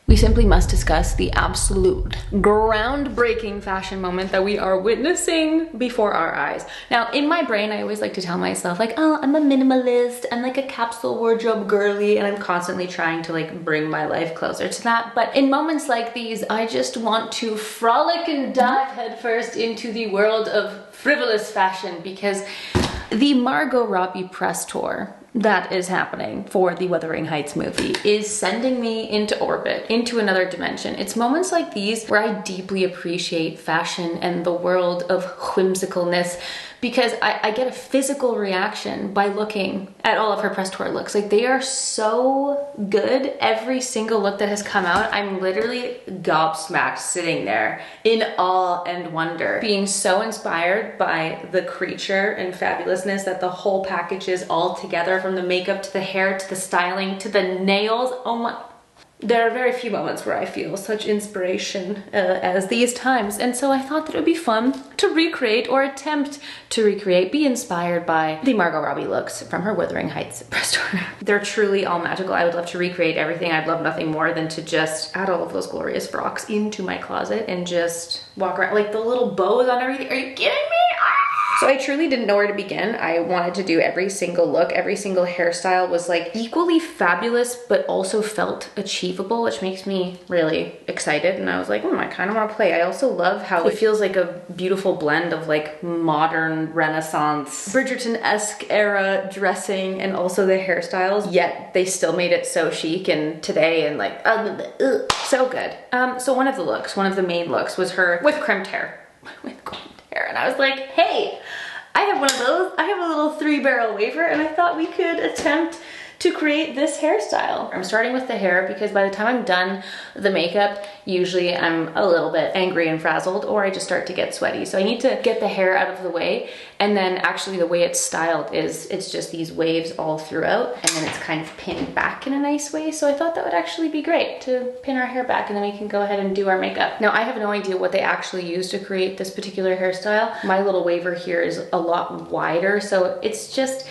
we simply must discuss the absolute groundbreaking fashion moment that we are witnessing before our eyes. Now, in my brain, I always like to tell myself like, oh, I'm a minimalist, I'm like a capsule wardrobe girly, and I'm constantly trying to like bring my life closer to that. But in moments like these, I just want to frolic and dive headfirst into the world of frivolous fashion, because the Margot Robbie press tour that is happening for the Wuthering Heights movie is sending me into orbit, into another dimension. It's moments like these where I deeply appreciate fashion and the world of whimsicalness, because I get a physical reaction by looking at all of her press tour looks. Like, they are so good. Every single look that has come out, I'm literally gobsmacked sitting there in awe and wonder, being so inspired by the creature and fabulousness that the whole package is all together, from the makeup to the hair to the styling to the nails. Oh my. There are very few moments where I feel such inspiration as these times, and so I thought that it would be fun to recreate, or attempt to recreate, be inspired by the Margot Robbie looks from her Wuthering Heights press tour. They're truly all magical. I would love to recreate everything. I'd love nothing more than to just add all of those glorious frocks into my closet and just walk around, like the little bows on everything. Are you kidding me? So I truly didn't know where to begin. I wanted to do every single look. Every single hairstyle was like equally fabulous, but also felt achievable, which makes me really excited. And I was like, I kind of want to play. I also love how it feels like a beautiful blend of like modern Renaissance, Bridgerton-esque era dressing, and also the hairstyles, yet they still made it so chic and today, and like, so good. So one of the main looks was her with crimped hair. With crimped hair. And I was like, hey, I have one of those. I have a little 3-barrel waver, and I thought we could attempt to create this hairstyle. I'm starting with the hair because by the time I'm done the makeup, usually I'm a little bit angry and frazzled, or I just start to get sweaty. So I need to get the hair out of the way. And then actually the way it's styled is it's just these waves all throughout, and then it's kind of pinned back in a nice way. So I thought that would actually be great to pin our hair back, and then we can go ahead and do our makeup. Now, I have no idea what they actually used to create this particular hairstyle. My little waver here is a lot wider, so it's just,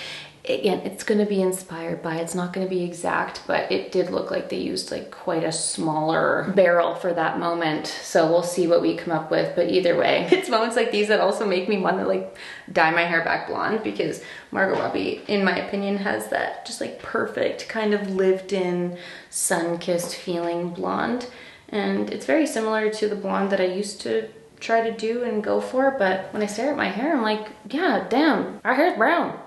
again, it's going to be inspired by, it's not going to be exact, but it did look like they used like quite a smaller barrel for that moment. So we'll see what we come up with, but either way, it's moments like these that also make me want to like dye my hair back blonde, because Margot Robbie, in my opinion, has that just like perfect kind of lived in, sun-kissed feeling blonde. And it's very similar to the blonde that I used to try to do and go for, but when I stare at my hair, I'm like, yeah, damn, our hair's brown.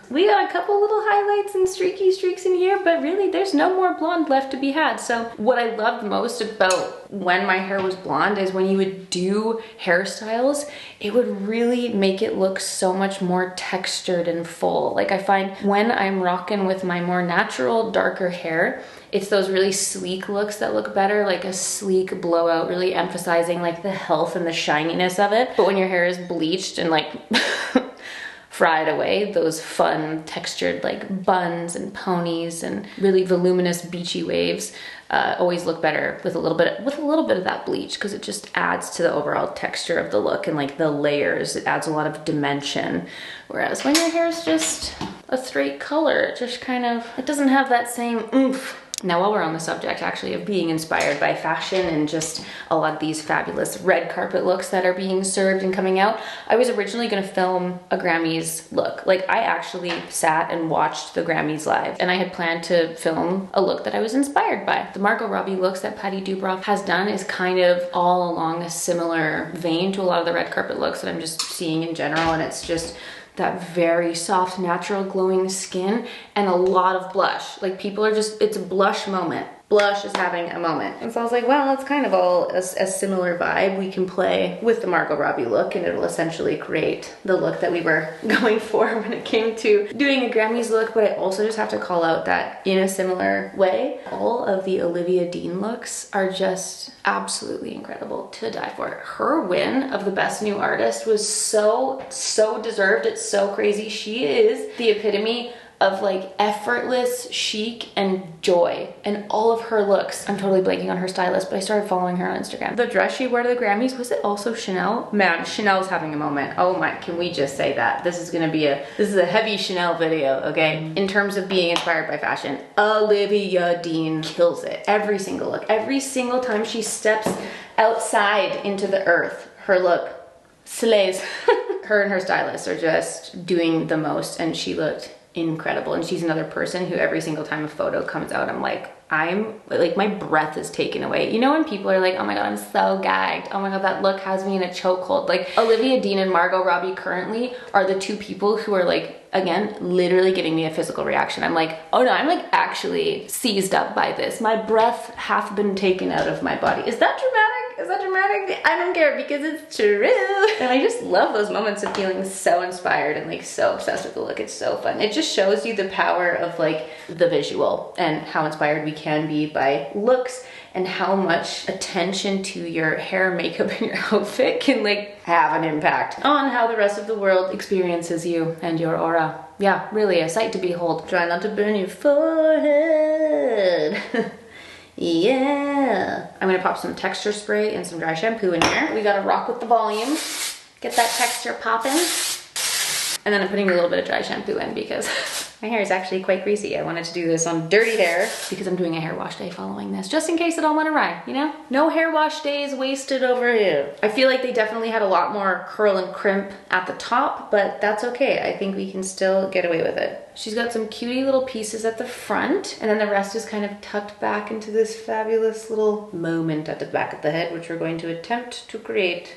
We got a couple little highlights and streaky streaks in here, but really there's no more blonde left to be had. So what I loved most about when my hair was blonde is when you would do hairstyles, it would really make it look so much more textured and full. Like, I find when I'm rocking with my more natural, darker hair, it's those really sleek looks that look better, like a sleek blowout, really emphasizing like the health and the shininess of it. But when your hair is bleached and like fried away, those fun textured like buns and ponies and really voluminous beachy waves always look better with a little bit of that bleach, because it just adds to the overall texture of the look and like the layers. It adds a lot of dimension. Whereas when your hair is just a straight color, it just kind of, it doesn't have that same oomph. Now, while we're on the subject actually of being inspired by fashion and just a lot of these fabulous red carpet looks that are being served and coming out, I was originally going to film a Grammys look. Like, I actually sat and watched the Grammys live, and I had planned to film a look that I was inspired by. The Margot Robbie looks that Patty Dubrow has done is kind of all along a similar vein to a lot of the red carpet looks that I'm just seeing in general, and it's just that very soft, natural, glowing skin and a lot of blush. Like, people are just, it's a blush moment. Blush is having a moment. And so I was like, well, it's kind of all a similar vibe. We can play with the Margot Robbie look, and it'll essentially create the look that we were going for when it came to doing a Grammys look. But I also just have to call out that in a similar way, all of the Olivia Dean looks are just absolutely incredible to die for. Her win of the Best New Artist was so deserved. It's so crazy. She is the epitome of like effortless chic and joy and all of her looks. I'm totally blanking on her stylist, but I started following her on Instagram. The dress she wore to the Grammys, was it also Chanel? Man, Chanel's having a moment. Oh my, can we just say that? This is a heavy Chanel video, okay? In terms of being inspired by fashion, Olivia Dean kills it. Every single look, every single time she steps outside into the earth, her look slays. Her and her stylist are just doing the most, and she looked incredible. And she's another person who every single time a photo comes out, I'm like my breath is taken away. You know when people are like, oh my god, I'm so gagged, oh my god, that look has me in a chokehold. Like Olivia Dean and Margot Robbie currently are the two people who are like, again, literally giving me a physical reaction. I'm like, oh no, I'm like actually seized up by this. My breath hath been taken out of my body. Is that dramatic? Is that dramatic? I don't care because it's true. And I just love those moments of feeling so inspired and like so obsessed with the look. It's so fun. It just shows you the power of like the visual and how inspired we can be by looks, and how much attention to your hair, makeup, and your outfit can like have an impact on how the rest of the world experiences you and your aura. Yeah, really a sight to behold. Try not to burn your forehead. Yeah. I'm gonna pop some texture spray and some dry shampoo in here. We gotta rock with the volume. Get that texture popping. And then I'm putting a little bit of dry shampoo in because my hair is actually quite greasy. I wanted to do this on dirty hair because I'm doing a hair wash day following this, just in case it all went awry, you know? No hair wash days wasted over here. I feel like they definitely had a lot more curl and crimp at the top, but that's okay. I think we can still get away with it. She's got some cutie little pieces at the front, and then the rest is kind of tucked back into this fabulous little moment at the back of the head, which we're going to attempt to create.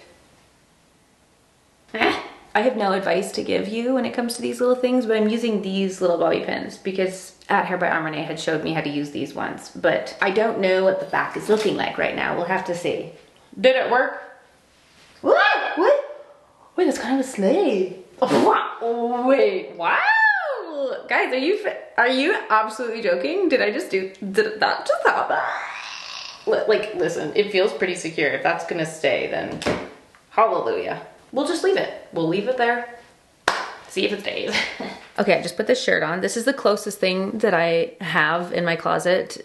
I have no advice to give you when it comes to these little things, but I'm using these little bobby pins because at Hair by Armani had showed me how to use these once, but I don't know what the back is looking like right now. We'll have to see. Did it work? What? What? Wait, that's kind of a sleigh. Oh, wait, wow. Guys, are you absolutely joking? Did that just happen? Like, listen, it feels pretty secure. If that's gonna stay, then hallelujah. We'll just leave it. We'll leave it there. See if it stays. Okay, I just put this shirt on. This is the closest thing that I have in my closet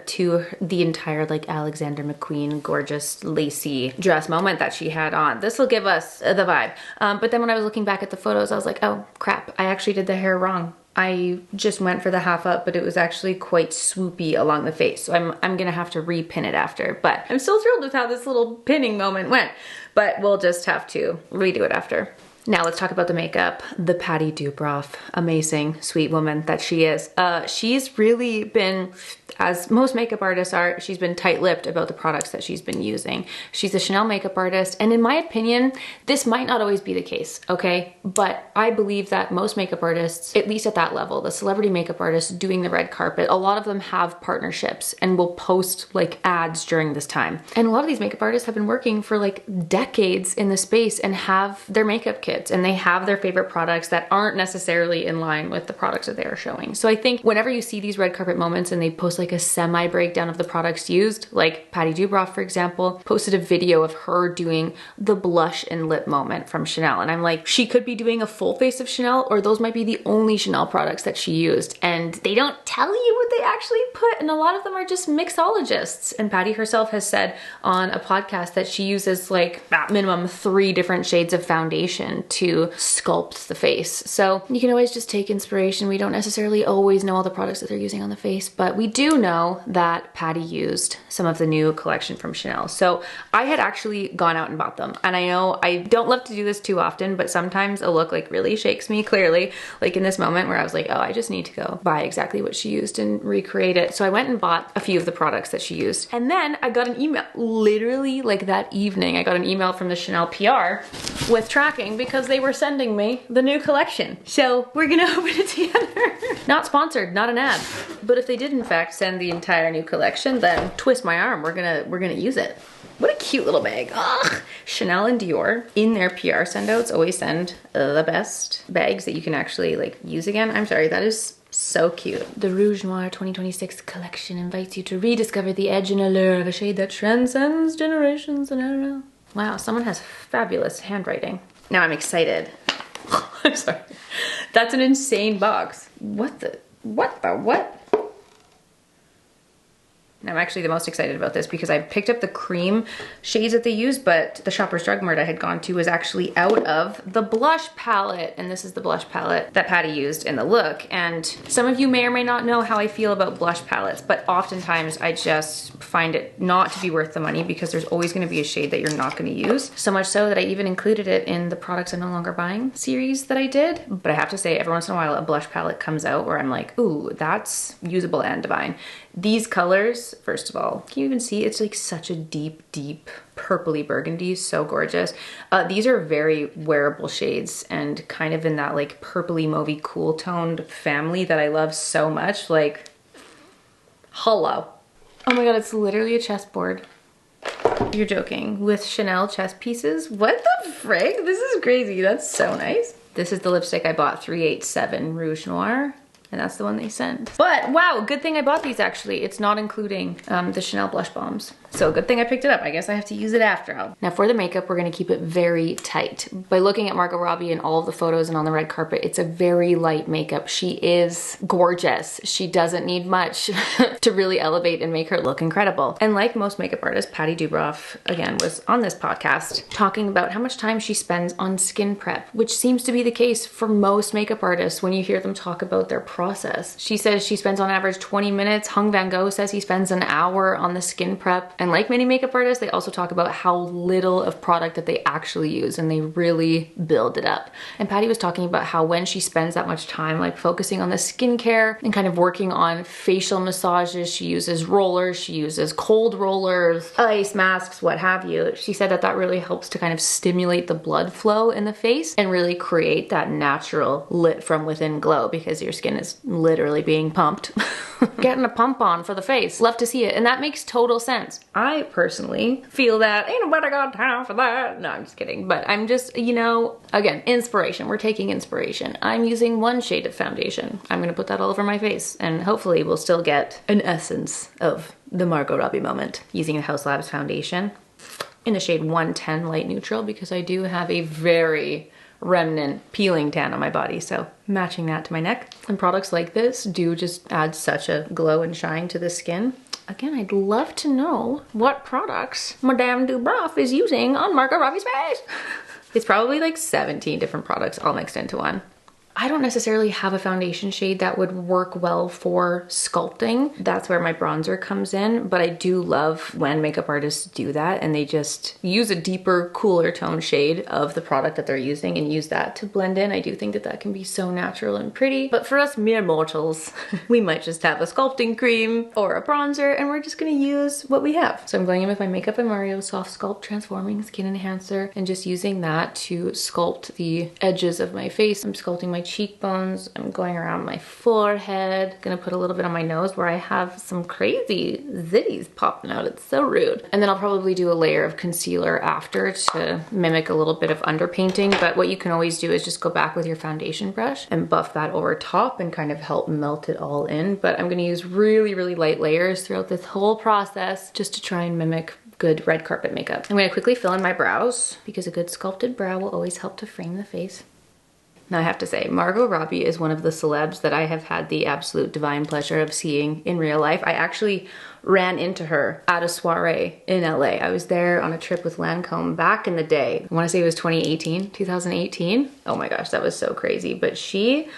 to the entire like Alexander McQueen gorgeous lacy dress moment that she had on. This will give us the vibe. But then when I was looking back at the photos, I was like, oh crap, I actually did the hair wrong. I just went for the half up, but it was actually quite swoopy along the face. So I'm gonna have to repin it after, but I'm still thrilled with how this little pinning moment went, but we'll just have to redo it after. Now let's talk about the makeup. The Patty Dubrov, amazing, sweet woman that she is. She's really been, as most makeup artists are, she's been tight-lipped about the products that she's been using. She's a Chanel makeup artist, and in my opinion, this might not always be the case, okay? But I believe that most makeup artists, at least at that level, the celebrity makeup artists doing the red carpet, a lot of them have partnerships and will post like ads during this time. And a lot of these makeup artists have been working for like decades in the space and have their makeup kits, and they have their favorite products that aren't necessarily in line with the products that they are showing. So I think whenever you see these red carpet moments and they post like a semi breakdown of the products used, like Patty Dubrov, for example, posted a video of her doing the blush and lip moment from Chanel. And I'm like, she could be doing a full face of Chanel, or those might be the only Chanel products that she used. And they don't tell you what they actually put. And a lot of them are just mixologists. And Patty herself has said on a podcast that she uses like at minimum 3 different shades of foundation to sculpt the face. So you can always just take inspiration. We don't necessarily always know all the products that they're using on the face, but we do know that Patty used some of the new collection from Chanel. So I had actually gone out and bought them. And I know I don't love to do this too often, but sometimes a look like really shakes me clearly, like in this moment where I was like, oh, I just need to go buy exactly what she used and recreate it. So I went and bought a few of the products that she used. And then I got an email, literally like that evening, I got an email from the Chanel PR with tracking because they were sending me the new collection. So we're gonna open it together. Not sponsored, not an ad. But if they did in fact send the entire new collection, then twist my arm, we're gonna use it. What a cute little bag. Ugh. Chanel and Dior in their PR send outs always send the best bags that you can actually like use again. I'm sorry, that is so cute. The Rouge Noir 2026 collection invites you to rediscover the edge and allure of a shade that transcends generations and era. Wow, someone has fabulous handwriting. Now I'm excited. I'm sorry. That's an insane box. What? I'm actually the most excited about this because I picked up the cream shades that they use, but the Shoppers Drug Mart I had gone to was actually out of the blush palette. And this is the blush palette that Patty used in the look. And some of you may or may not know how I feel about blush palettes, but oftentimes I just find it not to be worth the money because there's always gonna be a shade that you're not gonna use. So much so that I even included it in the Products I'm No Longer Buying series that I did. But I have to say, every once in a while a blush palette comes out where I'm like, ooh, that's usable and divine. These colors, first of all, can you even see? It's like such a deep, deep purpley burgundy, so gorgeous. These are very wearable shades and kind of in that like purpley mauvey cool toned family that I love so much. Like, hello. Oh my God, it's literally a chessboard. You're joking. With Chanel chess pieces? What the frig? This is crazy. That's so nice. This is the lipstick I bought, 387 Rouge Noir. And that's the one they sent. But wow, good thing I bought these actually. It's not including the Chanel blush bombs. So good thing I picked it up. I guess I have to use it after all. Now for the makeup, we're gonna keep it very tight. By looking at Margot Robbie in all of the photos and on the red carpet, it's a very light makeup. She is gorgeous. She doesn't need much to really elevate and make her look incredible. And like most makeup artists, Patty Dubroff, again, was on this podcast talking about how much time she spends on skin prep, which seems to be the case for most makeup artists when you hear them talk about their process. She says she spends on average 20 minutes. Hung Van Gogh says he spends an hour on the skin prep. And like many makeup artists, they also talk about how little of product that they actually use and they really build it up. And Patty was talking about how when she spends that much time like focusing on the skincare and kind of working on facial massages, she uses rollers, she uses cold rollers, ice masks, what have you. She said that that really helps to kind of stimulate the blood flow in the face and really create that natural lit from within glow because your skin is literally being pumped. Getting a pump on for the face. Love to see it. And that makes total sense. I personally feel that ain't nobody got time for that. No, I'm just kidding. But I'm just, you know, again, inspiration. We're taking inspiration. I'm using one shade of foundation. I'm gonna put that all over my face and hopefully we'll still get an essence of the Margot Robbie moment using the Haus Labs foundation in the shade 110 light neutral because I do have a very remnant peeling tan on my body, so matching that to my neck. And products like this do just add such a glow and shine to the skin. Again, I'd love to know what products Madame Dubroff is using on Margot Robbie's face. It's probably like 17 different products all mixed into one. I don't necessarily have a foundation shade that would work well for sculpting. That's where my bronzer comes in, but I do love when makeup artists do that and they just use a deeper, cooler tone shade of the product that they're using and use that to blend in. I do think that that can be so natural and pretty, but for us mere mortals, we might just have a sculpting cream or a bronzer and we're just gonna use what we have. So I'm going in with my Makeup and Mario Soft Sculpt Transforming Skin Enhancer and just using that to sculpt the edges of my face. I'm sculpting my cheekbones. I'm going around my forehead. Gonna put a little bit on my nose where I have some crazy zitties popping out. It's so rude. And then I'll probably do a layer of concealer after to mimic a little bit of underpainting. But what you can always do is just go back with your foundation brush and buff that over top and kind of help melt it all in. But I'm gonna use really, really light layers throughout this whole process just to try and mimic good red carpet makeup. I'm gonna quickly fill in my brows because a good sculpted brow will always help to frame the face. Now I have to say, Margot Robbie is one of the celebs that I have had the absolute divine pleasure of seeing in real life. I actually ran into her at a soiree in LA. I was there on a trip with Lancome back in the day. I wanna say it was 2018. Oh my gosh, that was so crazy. But she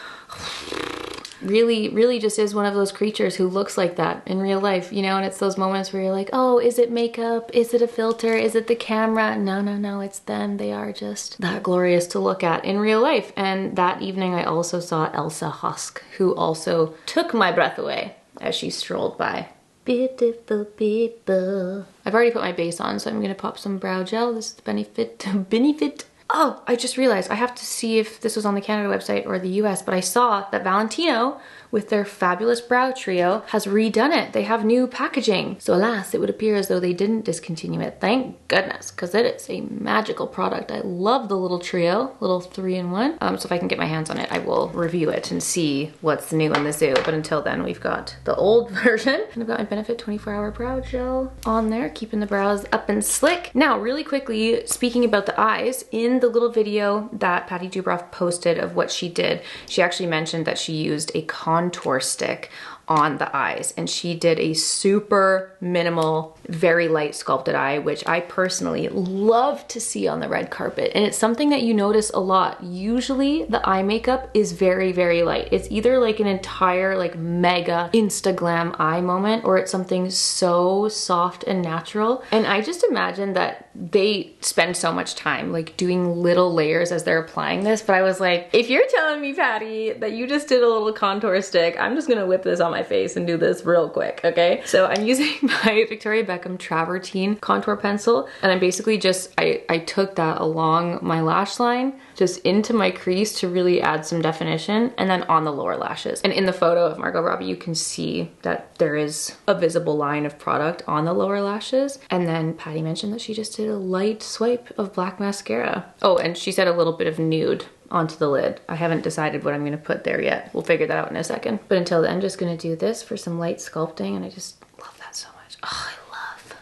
really just is one of those creatures who looks like that in real life, you know, and it's those moments where you're like, oh, is it makeup? Is it a filter? Is it the camera? No, it's them. They are just that glorious to look at in real life. And that evening I also saw Elsa Hosk, who also took my breath away as she strolled by. Beautiful people. I've already put my base on, so I'm gonna pop some brow gel. This is the Benefit. Oh, I just realized I have to see if this was on the Canada website or the US, but I saw that Valentino with their fabulous brow trio, has redone it. They have new packaging. So alas, it would appear as though they didn't discontinue it. Thank goodness, because it is a magical product. I love the little trio, little 3-in-1. So if I can get my hands on it, I will review it and see what's new in the zoo. But until then, we've got the old version. And I've got my Benefit 24-hour brow gel on there, keeping the brows up and slick. Now, really quickly, speaking about the eyes, in the little video that Patty Dubroff posted of what she did, she actually mentioned that she used a contour stick on the eyes, and she did a super minimal, very light sculpted eye, which I personally love to see on the red carpet. And it's something that you notice a lot. Usually the eye makeup is very, very light. It's either like an entire like mega Instaglam eye moment, or it's something so soft and natural. And I just imagine that they spend so much time like doing little layers as they're applying this. But I was like, if you're telling me, Patty, that you just did a little contour stick, I'm just gonna whip this on my face and do this real quick, okay? So I'm using my Victoria Beckham Travertine contour pencil, and I'm basically just, I took that along my lash line, just into my crease to really add some definition, and then on the lower lashes. And in the photo of Margot Robbie, you can see that there is a visible line of product on the lower lashes. And then Patty mentioned that she just did a light swipe of black mascara. Oh, and she said a little bit of nude onto the lid. I haven't decided what I'm gonna put there yet. We'll figure that out in a second. But until then, I'm just gonna do this for some light sculpting, and I just love that so much. Oh,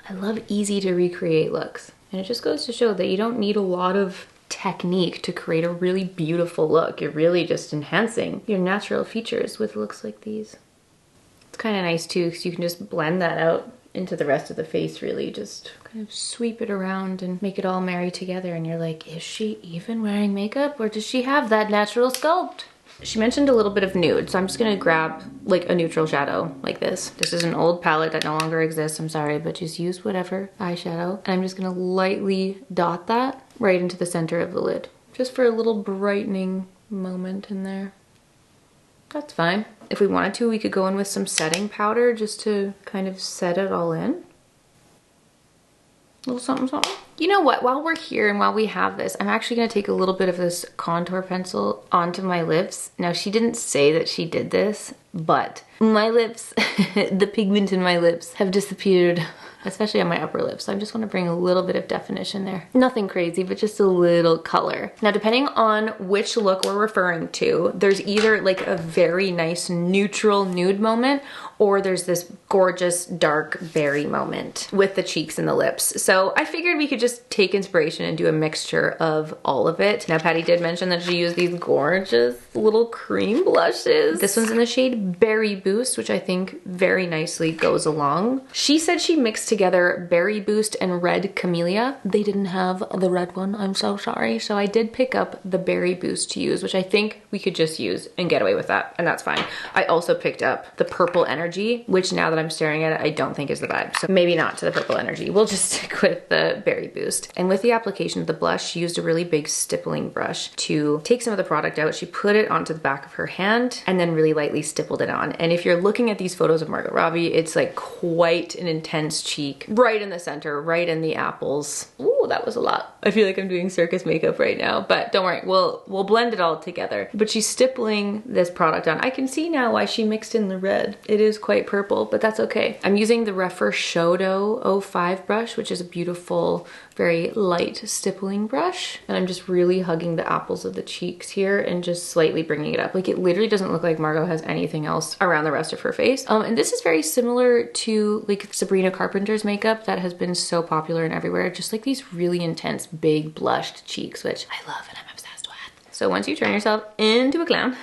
I love easy to recreate looks. And it just goes to show that you don't need a lot of technique to create a really beautiful look. You're really just enhancing your natural features with looks like these. It's kind of nice too, because you can just blend that out into the rest of the face, really just kind of sweep it around and make it all marry together, and you're like, is she even wearing makeup, or does she have that natural sculpt? She mentioned a little bit of nude, so I'm just gonna grab like a neutral shadow like this. This is an old palette that no longer exists, I'm sorry, but just use whatever eyeshadow. And I'm just gonna lightly dot that right into the center of the lid, just for a little brightening moment in there. That's fine. If we wanted to, we could go in with some setting powder just to kind of set it all in. A little something, something. You know what, while we're here and while we have this, I'm actually gonna take a little bit of this contour pencil onto my lips. Now, she didn't say that she did this, but my lips, the pigment in my lips have disappeared, especially on my upper lip. So I just wanna bring a little bit of definition there. Nothing crazy, but just a little color. Now, depending on which look we're referring to, there's either like a very nice neutral nude moment, or there's this gorgeous dark berry moment with the cheeks and the lips. So I figured we could just take inspiration and do a mixture of all of it. Now, Patty did mention that she used these gorgeous little cream blushes. This one's in the shade Berry Boost, which I think very nicely goes along. She said she mixed together Berry Boost and Red Camellia. They didn't have the red one, I'm so sorry. So I did pick up the Berry Boost to use, which I think we could just use and get away with that, and that's fine. I also picked up the Purple Energy, which now that I'm staring at it, I don't think is the vibe. So maybe not to the Purple Energy. We'll just stick with the Berry Boost. And with the application of the blush, she used a really big stippling brush to take some of the product out. She put it onto the back of her hand and then really lightly stippled it on. And if you're looking at these photos of Margot Robbie, it's like quite an intense cheek, right in the center, right in the apples. Ooh, that was a lot. I feel like I'm doing circus makeup right now, but don't worry, we'll blend it all together. But she's stippling this product on. I can see now why she mixed in the red. It is quite purple, but that's okay. I'm using the Refer Shodo 05 brush, which is a beautiful, very light stippling brush. And I'm just really hugging the apples of the cheeks here and just slightly bringing it up. Like, it literally doesn't look like Margot has anything else around the rest of her face. And this is very similar to like Sabrina Carpenter's makeup that has been so popular and everywhere. Just like these really intense, big blushed cheeks, which I love and I'm obsessed with. So once you turn yourself into a clown,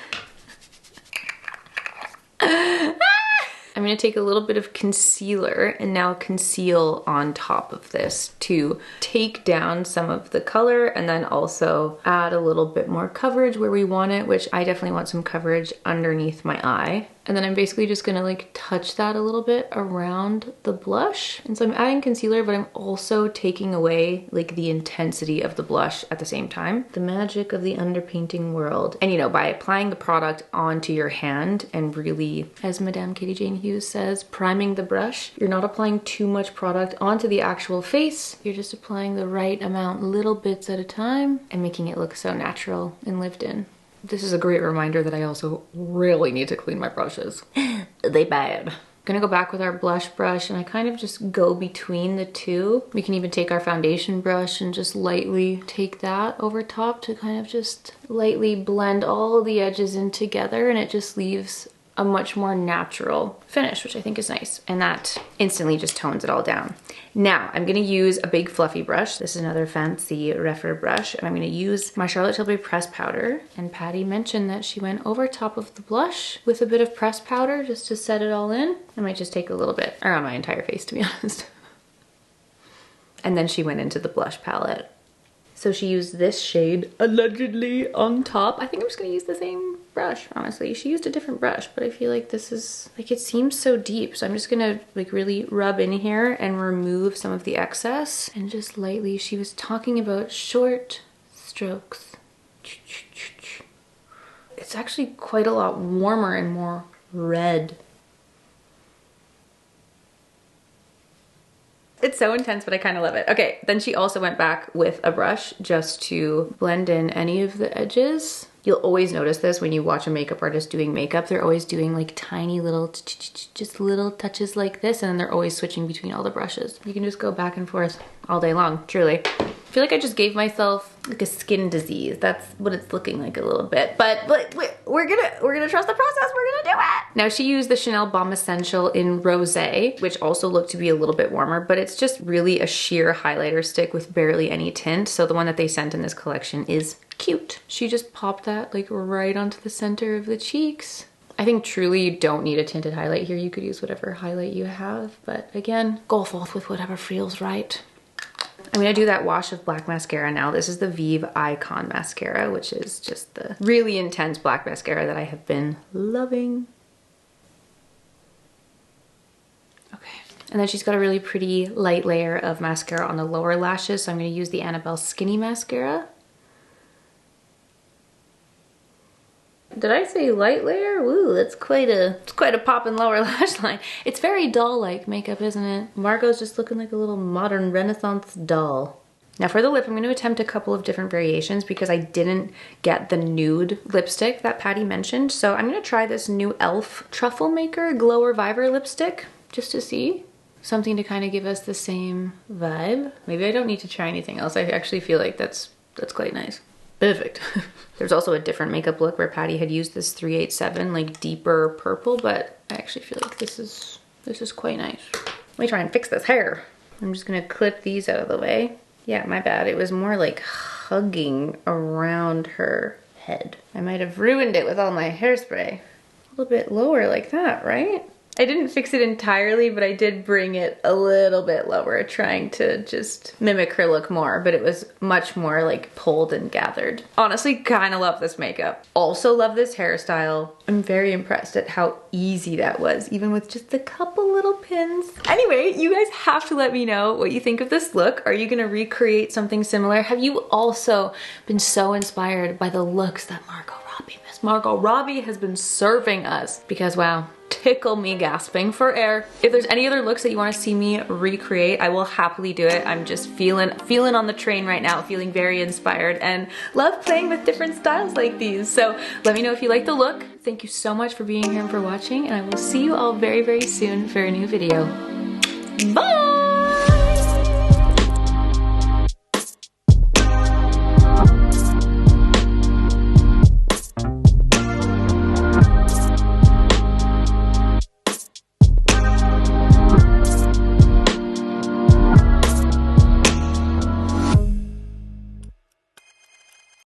I'm gonna take a little bit of concealer and now conceal on top of this to take down some of the color and then also add a little bit more coverage where we want it, which I definitely want some coverage underneath my eye. And then I'm basically just gonna like touch that a little bit around the blush. And so I'm adding concealer, but I'm also taking away like the intensity of the blush at the same time. The magic of the underpainting world. And you know, by applying the product onto your hand and really, as Madame Katie Jane Hughes says, priming the brush, you're not applying too much product onto the actual face. You're just applying the right amount, little bits at a time, and making it look so natural and lived in. This is a great reminder that I also really need to clean my brushes. They bad. Gonna go back with our blush brush and I kind of just go between the two. We can even take our foundation brush and just lightly take that over top to kind of just lightly blend all the edges in together, and it just leaves a much more natural finish, which I think is nice. And that instantly just tones it all down. Now I'm gonna use a big fluffy brush. This is another fancy Refer brush, and I'm gonna use my Charlotte Tilbury press powder. And Patty mentioned that she went over top of the blush with a bit of press powder just to set it all in. I might just take a little bit around my entire face, to be honest. And then she went into the blush palette. So she used this shade allegedly on top. I think I'm just gonna use the same brush, honestly. She used a different brush, but I feel like this is, like, it seems so deep. So I'm just gonna like really rub in here and remove some of the excess and just lightly, she was talking about short strokes. It's actually quite a lot warmer and more red. It's so intense, but I kind of love it. Okay, then she also went back with a brush just to blend in any of the edges. You'll always notice this when you watch a makeup artist doing makeup. They're always doing like tiny little, just little touches like this, and then they're always switching between all the brushes. You can just go back and forth all day long, truly. I feel like I just gave myself like a skin disease. That's what it's looking like a little bit, but we're gonna trust the process. We're gonna do it. Now she used the Chanel Balm Essential in Rosé, which also looked to be a little bit warmer, but it's just really a sheer highlighter stick with barely any tint. So the one that they sent in this collection is cute. She just popped that like right onto the center of the cheeks. I think truly you don't need a tinted highlight here. You could use whatever highlight you have, but again, go forth with whatever feels right. I'm gonna do that wash of black mascara now. This is the Vive Icon mascara, which is just the really intense black mascara that I have been loving. Okay, and then she's got a really pretty light layer of mascara on the lower lashes, so I'm gonna use the Annabelle Skinny Mascara. Did I say light layer? Ooh, that's quite a pop in lower lash line. It's very doll-like makeup, isn't it? Margot's just looking like a little modern Renaissance doll. Now for the lip, I'm going to attempt a couple of different variations because I didn't get the nude lipstick that Patty mentioned. So I'm going to try this new e.l.f. Truffle Maker Glow Reviver lipstick just to see. Something to kind of give us the same vibe. Maybe I don't need to try anything else. I actually feel like that's quite nice. Perfect. There's also a different makeup look where Patty had used this 387 like deeper purple, but I actually feel like this is quite nice. Let me try and fix this hair. I'm just gonna clip these out of the way. Yeah, my bad. It was more like hugging around her head. I might have ruined it with all my hairspray. A little bit lower like that, right? I didn't fix it entirely, but I did bring it a little bit lower, trying to just mimic her look more, but it was much more like pulled and gathered. Honestly, kind of love this makeup. Also love this hairstyle. I'm very impressed at how easy that was, even with just a couple little pins. Anyway, you guys have to let me know what you think of this look. Are you gonna recreate something similar? Have you also been so inspired by the looks that Miss Margot Robbie has been serving us? Because wow, tickle me gasping for air. If there's any other looks that you want to see me recreate, I will happily do it. I'm just feeling on the train right now, feeling very inspired and love playing with different styles like these. So let me know if you like the look. Thank you so much for being here and for watching, and I will see you all very, very soon for a new video. Bye!